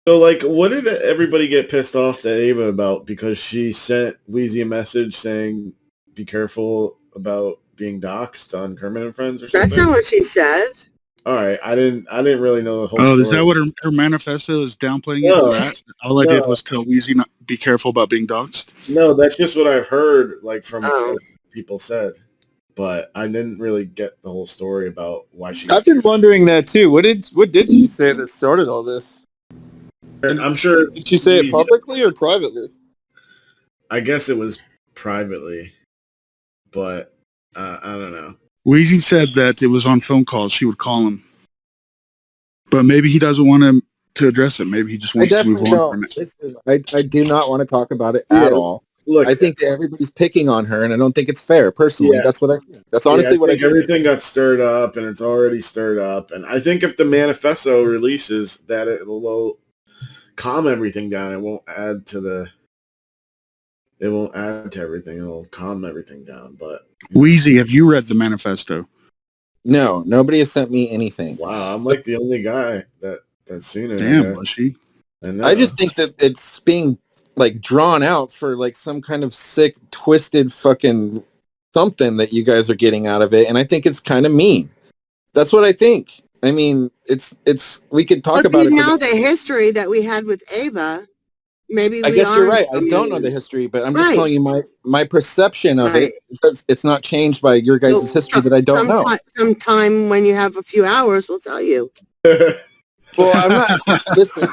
So, what did everybody get pissed off at Ava about because she sent Wheezy a message saying, be careful about being doxxed on Kermit and Friends or something? That's not what she said. All right, I didn't really know the whole story. Is that what her manifesto is downplaying? No, all I did was tell Wheezy not be careful about being doxxed. No, that's just what I've heard, from what people said. But I didn't really get the whole story about why she... I've been wondering that too. What did she say that started all this? And I'm sure... Did she say it publicly or privately? I guess it was privately. But I don't know. Wheezy said that it was on phone calls. She would call him. But maybe he doesn't want him to address it. Maybe he just wants to move on from it. I do not want to talk about it at all. Look, I think that everybody's picking on her, and I I don't think it's fair. Personally, that's what I think. That's honestly what I think. Everything got stirred up, and it's already stirred up. And I think if the manifesto releases, that it will calm everything down. It won't add to everything. It'll calm everything down. But Wheezy, have you read the manifesto? No, nobody has sent me anything. Wow, I'm like the only guy that That's sooner. Damn, Bushy. I just think that it's being like drawn out for like some kind of sick, twisted fucking something that you guys are getting out of it, and I think it's kind of mean. That's what I think. I mean, it's we could talk about it. You know the history that we had with Ava. Maybe I guess you're right. I don't know the history, but I'm just telling you my perception of it. It's not changed by your guys' history that I don't know. Sometime when you have a few hours, we'll tell you. Well, I'm not. Listen,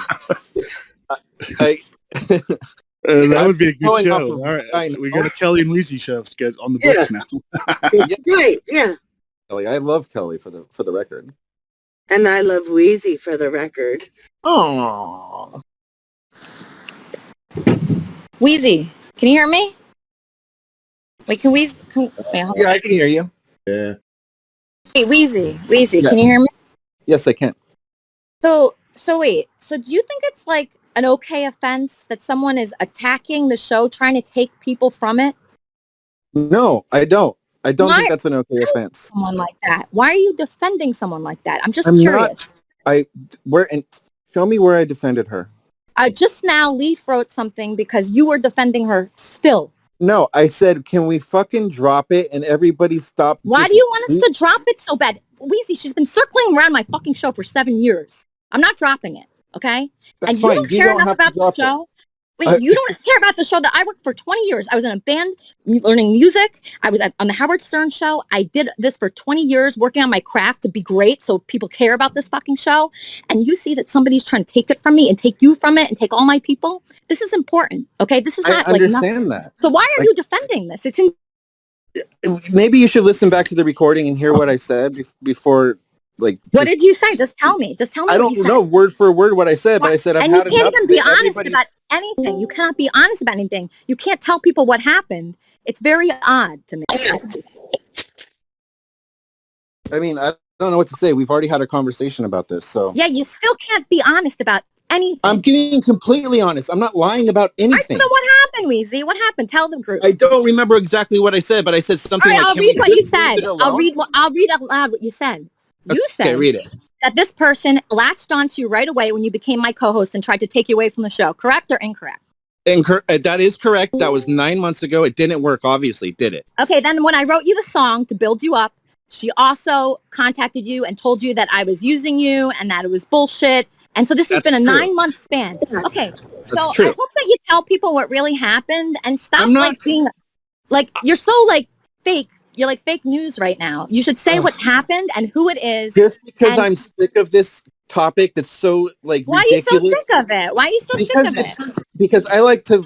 that would be a good show. All right, we got a Kelly and Weezy show get on the books now. Right? Yeah. Kelly, I love Kelly for the record, and I love Weezy for the record. Oh. Weezy, can you hear me? Wait, can we? Yeah, I can hear you. Yeah. Hey, Weezy, can you hear me? Yes, I can. So wait. So do you think it's like an okay offense that someone is attacking the show, trying to take people from it? No, I don't. I don't think that's an okay offense. Someone like that. Why are you defending someone like that? I'm just curious. Show me where I defended her. Just now, Leaf wrote something because you were defending her still. No, I said, can we fucking drop it and everybody stop? Why do you want us to drop it so bad? Weezy, she's been circling around my fucking show for 7 years. I'm not dropping it, okay? That's and fine. You don't care enough about the show. Wait, you don't care about the show that I worked for 20 years. I was in a band learning music. I was on the Howard Stern show. I did this for 20 years, working on my craft to be great so people care about this fucking show. And you see that somebody's trying to take it from me and take you from it and take all my people. This is important, okay? This is not I understand that. So why are you defending this? Maybe you should listen back to the recording and hear what I said before. What did you say? Just tell me. I don't know word for word what I said, but I said I've had enough. And you can't even be honest about anything. You cannot be honest about anything. You can't tell people what happened. It's very odd to me. I mean, I don't know what to say. We've already had a conversation about this, so. Yeah, you still can't be honest about anything. I'm being completely honest. I'm not lying about anything. I know what happened, Weezy. What happened? Tell the group. I don't remember exactly what I said, but I said something like, I'll read what you said. I'll read out loud what you said. You said read it. That this person latched onto you right away when you became my co-host and tried to take you away from the show. Correct or incorrect? That is correct. That was 9 months ago. It didn't work, obviously, did it? Okay, then when I wrote you the song to build you up, she also contacted you and told you that I was using you and that it was bullshit. And so this has been a 9-month span. Okay, so I hope that you tell people what really happened and stop being you're so fake. You're like fake news right now. You should say what happened and who it is. Just because I'm sick of this topic that's so ridiculous. Why are you so sick of it? Why are you so sick of it? Because I like to,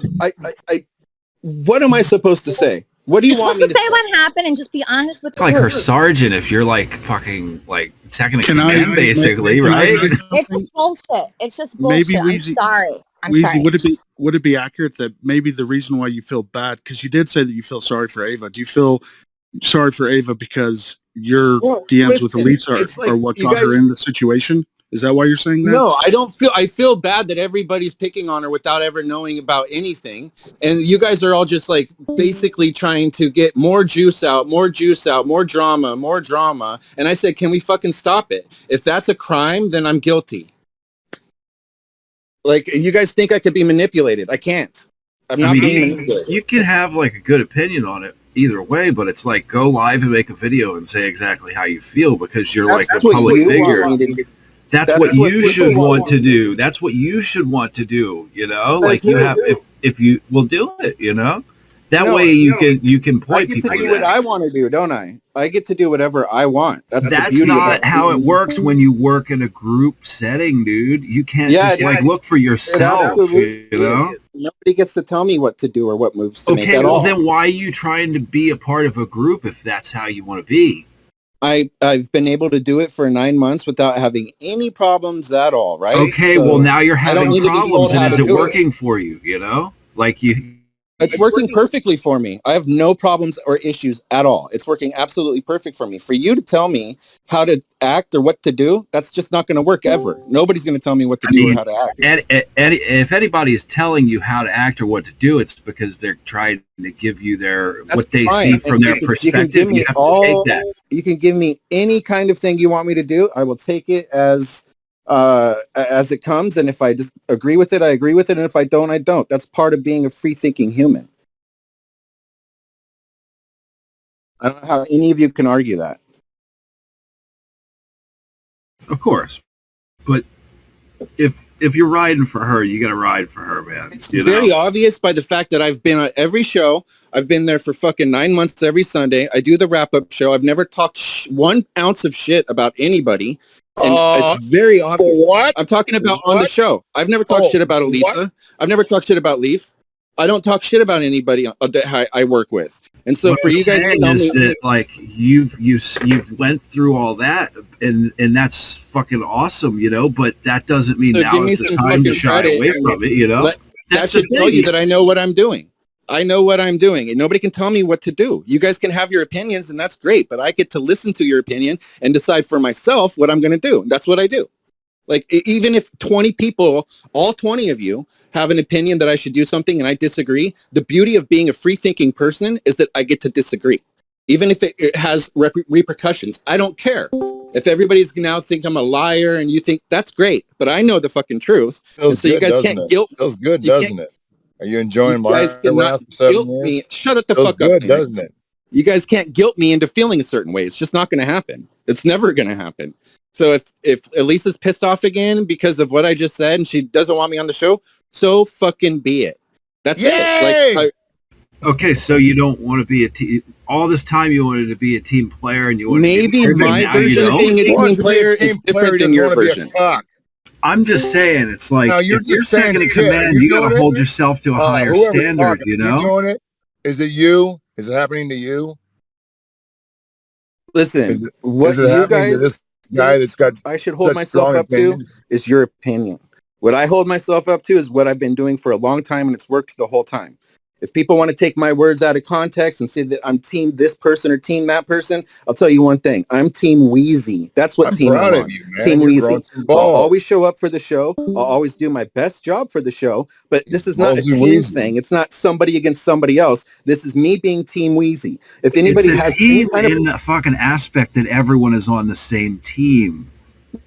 what am I supposed to say? What do you want me to say? You're supposed to say what happened and just be honest with the like group. her sergeant if you're fucking second in command, basically, right? It's just bullshit. It's just bullshit. Maybe I'm sorry. Weezy, would it be accurate that maybe the reason why you feel bad, because you did say that you feel sorry for Ava, do you feel sorry for Ava because your DMs with Elisa are what got her in the situation? Is that why you're saying that? No, I feel bad that everybody's picking on her without ever knowing about anything. And you guys are all just basically trying to get more juice out, more drama. And I said, can we fucking stop it? If that's a crime, then I'm guilty. You guys think I could be manipulated. I can't. I'm not being manipulated. You can have a good opinion on it either way, but it's go live and make a video and say exactly how you feel because you're the public figure. That's what you should want to do. That's what you should want to do, if you will do it, That way you can point people to that. I get to do what I want to do, don't I? I get to do whatever I want. That's not how it works when you work in a group setting, dude. You can't look for yourself, Nobody gets to tell me what to do or what moves to make at all. Then why are you trying to be a part of a group if that's how you want to be? I've been able to do it for 9 months without having any problems at all, right? Okay, so well now you're having problems, and is it working for you? It's working perfectly for me. I have no problems or issues at all. It's working absolutely perfect for me. For you to tell me how to act or what to do, that's just not going to work ever. Nobody's going to tell me what to do or how to act. If anybody is telling you how to act or what to do, it's because they're trying to give you what they see from their perspective. You have to take that. You can give me any kind of thing you want me to do. I will take it as as it comes, and if I just agree with it, I agree with it, and if I don't, I don't. That's part of being a free-thinking human. I don't know how any of you can argue that. Of course, but if you're riding for her, you got to ride for her, man. It's very obvious by the fact that I've been on every show. I've been there for fucking 9 months every Sunday. I do the wrap-up show. I've never talked 1 ounce of shit about anybody. And it's very obvious. What? I'm talking about on the show. I've never talked shit about Elisa. What? I've never talked shit about Leaf. I don't talk shit about anybody that I work with. And so what for you guys to tell me that, like, you've went through all that, and that's fucking awesome, you know. But that doesn't mean now is the time to shy away from it, you know. That should tell you that I know what I'm doing. I know what I'm doing, and nobody can tell me what to do. You guys can have your opinions, and that's great, but I get to listen to your opinion and decide for myself what I'm going to do. That's what I do. Like, even if 20 people, all 20 of you, have an opinion that I should do something and I disagree, the beauty of being a free-thinking person is that I get to disagree. Even if it has repercussions, I don't care. If everybody's now think I'm a liar and you think, that's great, but I know the fucking truth. Feels so good, you guys can't guilt. Feels good, doesn't it? Are you enjoying you guys cannot guilt me. Shut it the fuck up. Feels good, doesn't it? You guys can't guilt me into feeling a certain way. It's just not going to happen. It's never going to happen. So if Elisa's pissed off again because of what I just said and she doesn't want me on the show, so fucking be it. That's it. Like, okay, so you don't want to be a team. All this time you wanted to be a team player, and you want maybe to my version of being a team player is different than your version. I'm just saying, it's like no, if you're second in command, you got to hold yourself to a higher standard. You know, doing it. Is it you? Is it happening to you? Listen, what you guys, this guy that's got I should hold myself up to is your opinion. What I hold myself up to is what I've been doing for a long time, and it's worked the whole time. If people want to take my words out of context and say that I'm team this person or team that person, I'll tell you one thing. I'm team Wheezy. That's what team I'm on. Team Wheezy. I'll always show up for the show. I'll always do my best job for the show. But this is not a team thing. It's not somebody against somebody else. This is me being team Wheezy. If anybody has team in the fucking aspect that everyone is on the same team.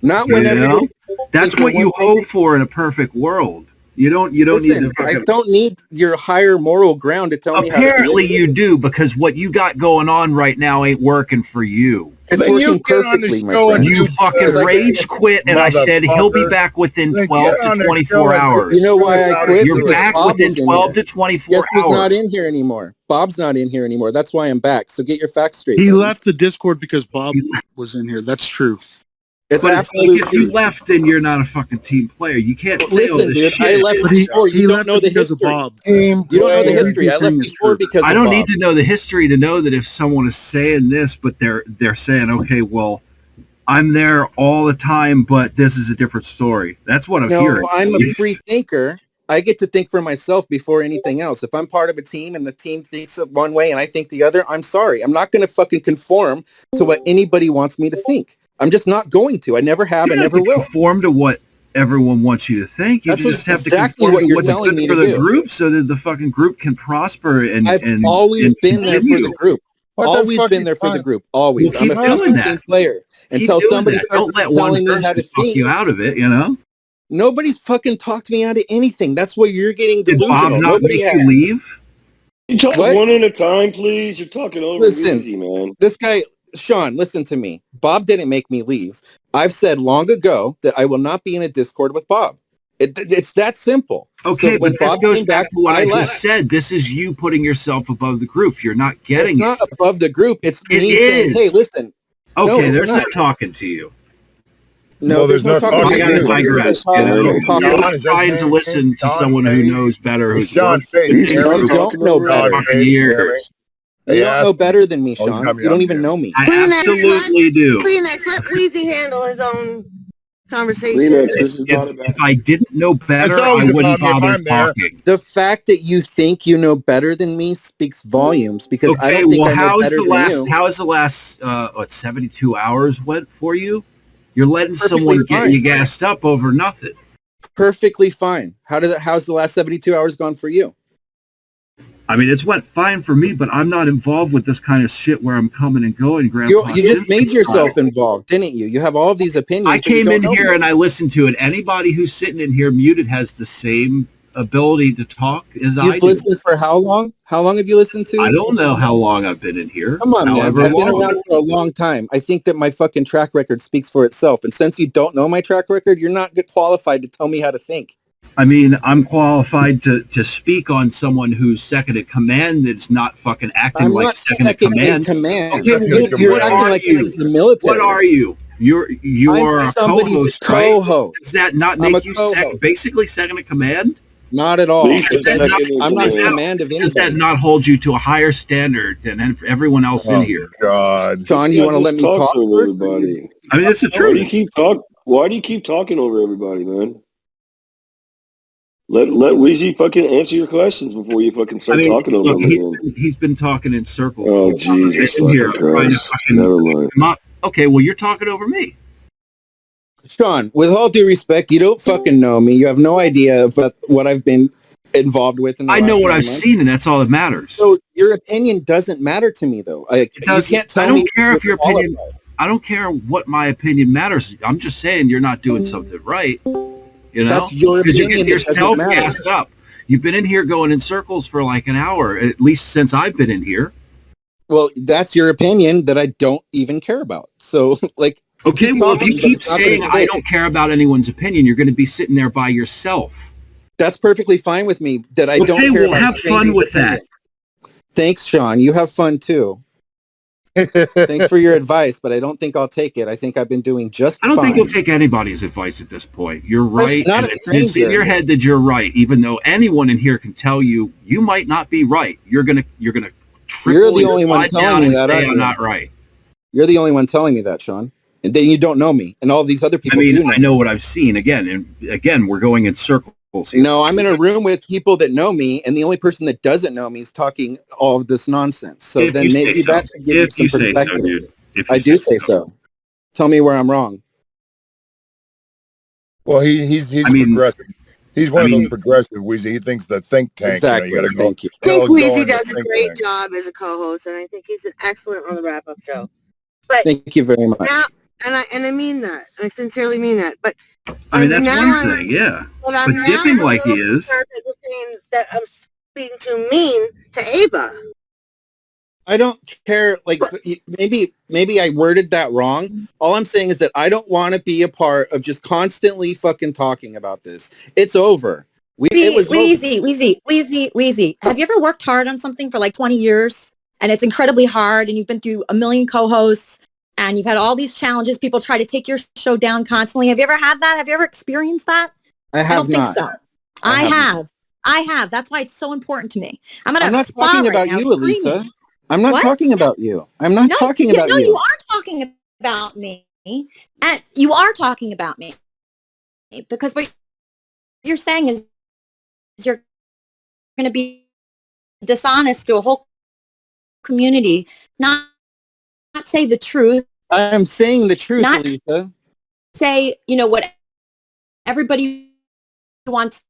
Not when everybody. That's what you hope for in a perfect world. You don't Listen, need to I don't need your higher moral ground to tell me how to apparently you do, because what you got going on right now ain't working for you. It's working perfectly, my friend. You fucking rage quit, and I said he'll be back within 12 to 24 hours. You know why I quit? You're back within 12 to 24 hours. Guess who's not in here anymore? Bob's not in here anymore. That's why I'm back. So get your facts straight. He left the Discord because Bob was in here. That's true. It's but absolutely. Like if you left, then you're not a fucking team player. You can't say all this shit. I left before. You don't know the history. Bob. You don't know the history. I left before because I don't need to know the history to know that if someone is saying this, but they're saying, okay, well, I'm there all the time, but this is a different story. That's what I'm hearing. I'm a free thinker. I get to think for myself before anything else. If I'm part of a team and the team thinks one way and I think the other, I'm sorry. I'm not going to fucking conform to what anybody wants me to think. I'm just not going to. I never have. I never will. Conform to what everyone wants you to think. You just have to conform to what's good for the group, so that the fucking group can prosper. And I've always been there for the group. Always been there for the group. Always. I'm a free player. Until somebody don't let one person fuck you out of it. You know. Nobody's fucking talked me out of anything. That's where you're getting delusional. Did Bob not make you leave? You talk one at a time, please. You're talking over easy, man. This guy. Sean, listen to me. Bob didn't make me leave. I've said long ago that I will not be in a Discord with Bob. It's that simple. Okay, so when Bob goes back to what I just said. This is you putting yourself above the group. You're not getting it. It's not above the group. It's me saying, hey, listen. Okay, there's no talking to you. No, there's no talking to you. I got to digress. Trying to listen to someone who knows better. Who's Sean Face. You don't know better. Years. You don't know better than me, Sean. You don't even know me. I absolutely do. Kleenex, let Wheezy handle his own conversation. If I didn't know better, I wouldn't bother talking. The fact that you think you know better than me speaks volumes, because I don't think I know better than you. How is the last 72 hours went for you? You're letting someone get you gassed up over nothing. Perfectly fine. How's the last 72 hours gone for you? I mean, it's went fine for me, but I'm not involved with this kind of shit where I'm coming and going. Grandpa, you just made yourself involved, didn't you? You have all these opinions. I came in here and I listened to it. Anybody who's sitting in here muted has the same ability to talk as I do. You've listened for how long? How long have you listened to? I don't know how long I've been in here. Come on, man. I've been around for a long time. I think that my fucking track record speaks for itself. And since you don't know my track record, you're not qualified to tell me how to think. I mean, I'm qualified to speak on someone who's second in command that's not fucking acting I'm like not second in command. Okay, you're acting like this is the military. What are you? You're a somebody's co-host. Does that not make you basically second in command? Not at all. I'm not in command of anything. Does that not hold you to a higher standard than everyone else in here? God, John, you want to let me talk over everybody? I mean, it's the truth. Why do you keep talking over everybody, man? Let Weezy fucking answer your questions before you fucking start talking over him again. He's been talking in circles. Oh, Jesus fucking Christ. Never mind. Okay, well, you're talking over me. Sean, with all due respect, you don't fucking know me. You have no idea about what I've been involved with. I know what I've seen, and that's all that matters. So your opinion doesn't matter to me, though. You can't tell me. I don't care if your opinion. I don't care what my opinion matters. I'm just saying you're not doing something right. You know, that's your opinion. You're getting yourself gassed up. You've been in here going in circles for like an hour, at least since I've been in here. Well, that's your opinion that I don't even care about. So, like, okay, well, if you keep saying I don't care about anyone's opinion, you're going to be sitting there by yourself. That's perfectly fine with me. That I don't care. Well, have fun with that. Thanks, Sean. You have fun too. Thanks for your advice, but I don't think I'll take it. I think I've been doing just fine. I don't think you'll take anybody's advice at this point. You're right. It's in your head that you're right, even though anyone in here can tell you you might not be right. You're the only one telling me that I'm not right. You're the only one telling me that, Sean. And then you don't know me, and all these other people. I mean, I know what I've seen. Again, we're going in circles. No, I'm in a room with people that know me, and the only person that doesn't know me is talking all of this nonsense. So if then maybe that should give you some perspective. I do say so. Tell me where I'm wrong. Well, he's progressive. He's one of those progressive, Weezy. He thinks the think tank. Exactly. Thank you. I think Weezy does a great job as a co-host, and I think he's excellent on the wrap-up show. But thank you very much. Now, and I mean that. I sincerely mean that. But I mean, that's one thing, yeah. But dipping like he is. Saying that I'm being too mean to Ava. I don't care. Like, maybe I worded that wrong. All I'm saying is that I don't want to be a part of just constantly fucking talking about this. It's over. Wheezy. Have you ever worked hard on something for like 20 years and it's incredibly hard and you've been through a million co-hosts and you've had all these challenges, people try to take your show down constantly. Have you ever had that? Have you ever experienced that? I don't think so. I have. That's why it's so important to me. I'm not talking about you, Elisa. I'm not talking about you. I'm not talking about you. No, you are talking about me. And you are talking about me. Because what you're saying is you're going to be dishonest to a whole community, not say the truth. I'm saying the truth, not Elisa. Say, what everybody wants.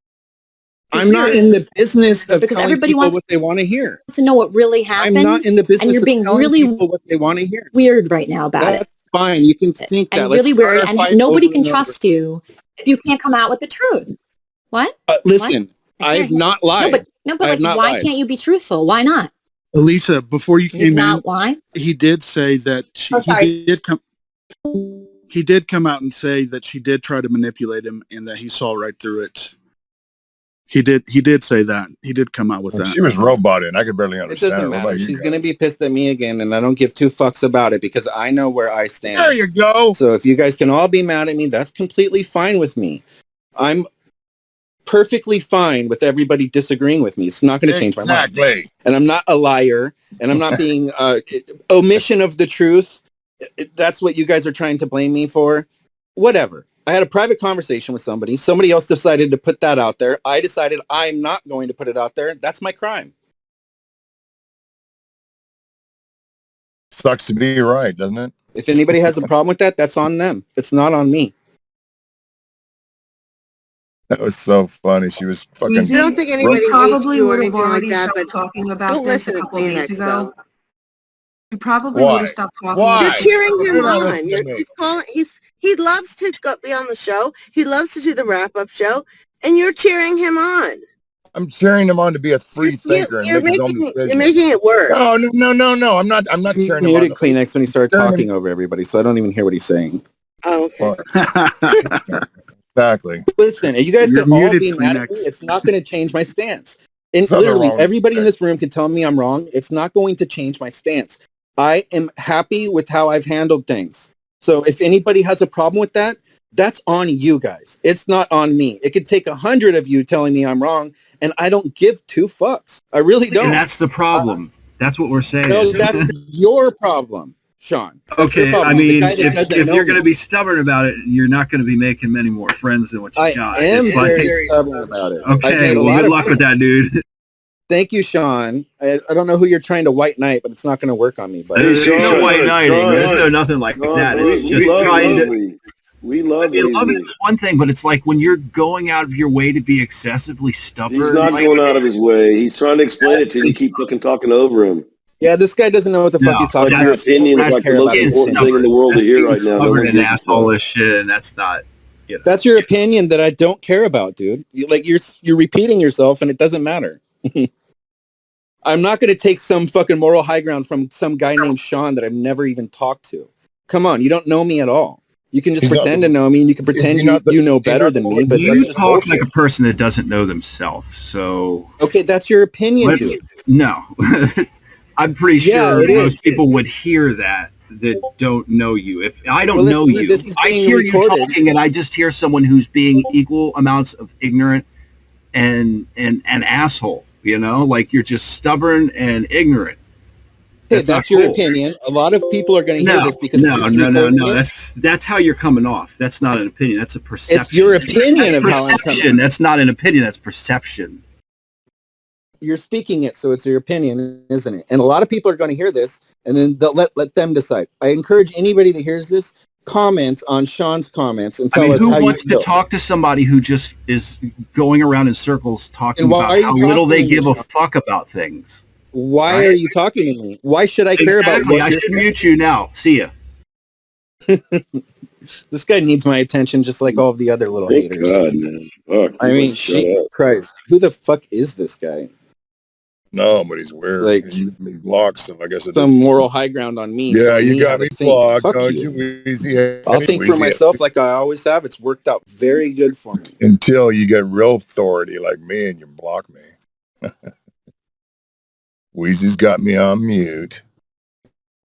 I'm not in the business of telling people what they want to hear. To know what really happened. I'm not in the business and you're being of telling really people what they want to hear. Weird right now about That's fine. You can think that. And really weird. And nobody can trust you if you can't come out with the truth. What? Listen, I've not lied. No, but why can't you be truthful? Why not? Elisa, before you came in, lie? He did say that he did come out and say that she did try to manipulate him and that he saw right through it. He did say that. He did come out with that. She was roboting. I could barely understand. It doesn't matter. She's going to be pissed at me again, and I don't give two fucks about it because I know where I stand. There you go. So if you guys can all be mad at me, that's completely fine with me. I'm perfectly fine with everybody disagreeing with me. It's not going to change my mind. And I'm not a liar, and I'm not being omission of the truth. That's what you guys are trying to blame me for. Whatever. I had a private conversation with somebody. Somebody else decided to put that out there. I decided I'm not going to put it out there. That's my crime. Sucks to be right, doesn't it? If anybody has a problem with that, that's on them. It's not on me. That was so funny. She was fucking. I don't think anybody hates you or anything like that, but talking about don't this listen a to couple days Kleenex, ago. though. You probably Why? would have stopped talking. Why? You're cheering him You're not on. listening to me. He's calling. He loves to be on the show. He loves to do the wrap-up show, and you're cheering him on. I'm cheering him on to be a free thinker and make his own decisions. You're making it worse. No. I'm not He cheering him on. muted Kleenex when he started talking over everybody, so I don't even hear what he's saying. Oh, okay. Exactly. Listen, you guys You're can all muted, be mad at me. Kleenex. It's not going to change my stance. And Something literally, wrong with everybody in that. this room can tell me I'm wrong. It's not going to change my stance. I am happy with how I've handled things. So if anybody has a problem with that, that's on you guys. It's not on me. It could take 100 of you telling me I'm wrong, and I don't give two fucks. I really don't. And that's the problem. That's what we're saying. No, that's your problem, Sean. That's your Okay, problem. I The mean, guy that if doesn't you're know going to me. be stubborn about it, you're not going to be making many more friends than what you I got. am It's like, very stubborn about it. I've okay, made a well, lot good of luck with friends. that, dude. Thank you, Sean. I don't know who you're trying to white knight, but it's not going to work on me. But There's no Sean, white knighting. Sean, There's no nothing like Sean, that. we It's just love trying to. Weezy. We love I mean, loving Weezy. him is one thing, but it's like when you're going out of your way to be excessively stubborn. He's not like, going out of his way. He's trying to explain it to you. You keep fucking talking over him. yeah, this guy doesn't know what the fuck he's talking Your about. opinion is I like the care most about his important opinion. thing in the world to That's hear being right now. No stubborn one and gives a fuck. asshole-ish shit, and that's not. You know. That's your opinion that I don't care about, dude. You're repeating yourself, and it doesn't matter. I'm not going to take some fucking moral high ground from some guy named Sean that I've never even talked to. Come on, you don't know me at all. You can just pretend to know me, and you can pretend you know better than me, but that's You just talk bullshit. like a person that doesn't know themselves. So Okay, that's your opinion, dude. no, I'm pretty Yeah, sure it most is. people would hear that don't know you. If I don't Well, know you, this is I being hear you recorded. talking, and I just hear someone who's being equal amounts of ignorant and an asshole. You know, like you're just stubborn and ignorant. Hey, that's your opinion. A lot of people are going to hear this because it's recorded. That's how you're coming off. That's not an opinion. That's a perception. It's your opinion of how I'm perception. coming. That's not an opinion. That's perception. You're speaking it, so it's your opinion, isn't it? And a lot of people are going to hear this, and then they'll let them decide. I encourage anybody that hears this, comment on Sean's comments and tell us who how you wants to feel. talk to somebody who just is going around in circles talking And why about are you how little talking they to me, give a Sean? fuck about things? Why Right? are you talking to me? Why should I care about Exactly. what I you're should mute you now. See ya. This guy needs my attention just like all of the other little Thank haters. God, man. Fuck. I mean, Shut Jesus up. Christ. Who the fuck is this guy? No, but he's weird. Like, he blocked, so I guess it some moral high ground on me. Yeah, telling you me got how to me think. blocked, Fuck don't you. you, Weezy? I'll think for myself like I always have. It's worked out very good for me. Until you get real authority like me and you block me. Weezy's got me on mute.